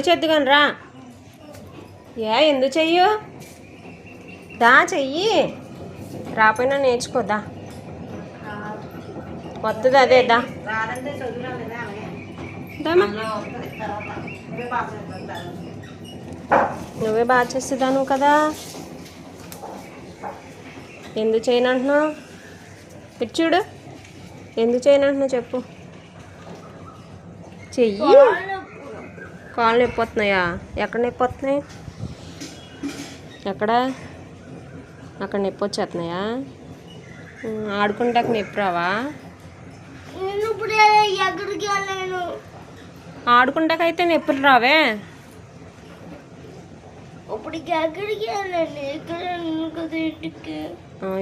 చేద్దుగాని రా. ఎందుకు చెయ్యు? దా చెయ్యి. రాపోయినా నేర్చుకోదా. వస్తుంది అదే దా. నువ్వే బాగా చేస్తుందాను కదా. ఎందుకు చేయనంటున్నావు? చూడు, ఎందుకు చేయనంటున్నావు చెప్పు. చెయ్యి. కాళ్ళు నొప్పి వస్తున్నాయా? ఎక్కడ నొప్పి వస్తున్నాయి? ఎక్కడ? అక్కడ నొప్పి వచ్చేస్తున్నాయా? ఆడుకుంటాక నొప్పి రావా? ఆడుకుంటాకైతే నొప్పులు రావే.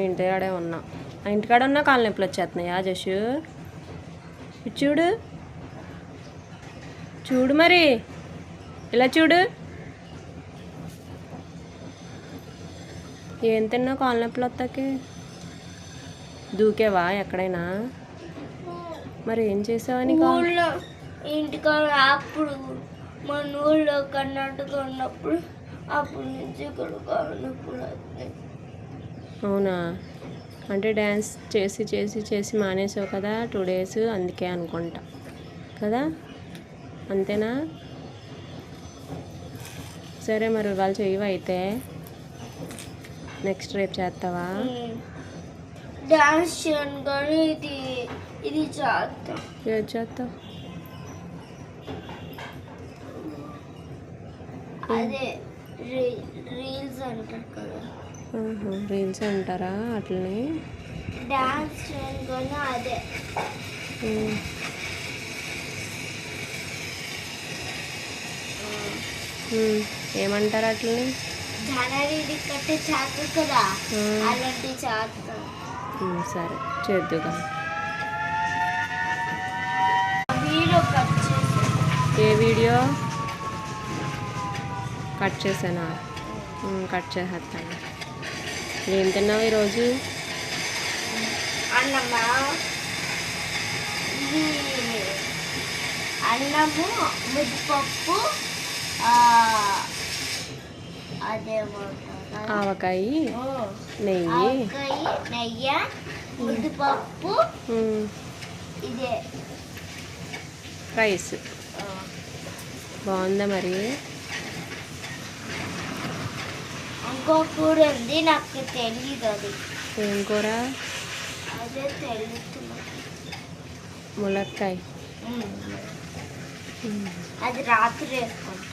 ఇంటికాడే ఉన్నా. ఇంటికాడ ఉన్నా కాళ్ళు నొప్పులు వచ్చేస్తున్నాయా జషు? చూడు చూడు మరి, ఇలా చూడు. ఏం తిన్నావు కాళ్ళు నొప్పులు వస్తాకి? దూకేవా ఎక్కడైనా? మరి ఏం చేసావని? ఇంటికాడ అప్పుడు మన ఊళ్ళో కర్ణాటక ఉన్నప్పుడు అప్పటి నుంచి కూడా కాళ్ళు నొప్పులు వస్తాయి. అవునా? అంటే డ్యాన్స్ చేసి చేసి చేసి మానేసావు కదా 2 days, అందుకే అనుకుంటా కదా. అంతేనా? సరే మరి ఇవాళ చెయ్యవు అయితే. నెక్స్ట్ రేపు చేస్తావా? డ్యాన్స్ చేయను కానీ ఇది చేస్తా. ఏది చేస్తావు? అదే రీల్స్ అంటారు కదా. రీల్స్ అంటారా అట్లనే? డ్యాన్స్ చేయను కానీ అదే. ఏమంటారు అట్లని? జనవరి కట్టే చేస్తారు కదా, అలాంటివి చేస్తాను. సరే చేద్దుగా. వీడియో కట్ చేసి. ఏ వీడియో కట్ చేసానా? కట్ చేసేస్తాను. ఏం తిన్నావు ఈరోజు? అన్నమా? ఇది అన్నము, ముద్దపప్పు, ఆవకాయ, నెయ్యి, ముద్దపప్పు, ఇదే రైస్. బాగుందా మరి? ఇంకో కూర ఉంది, నాకు తెలియదు అది. ఏం కూర? అదే తెలుస్తుంది. ములక్కాయ. అది రాత్రి వేసుకోండి.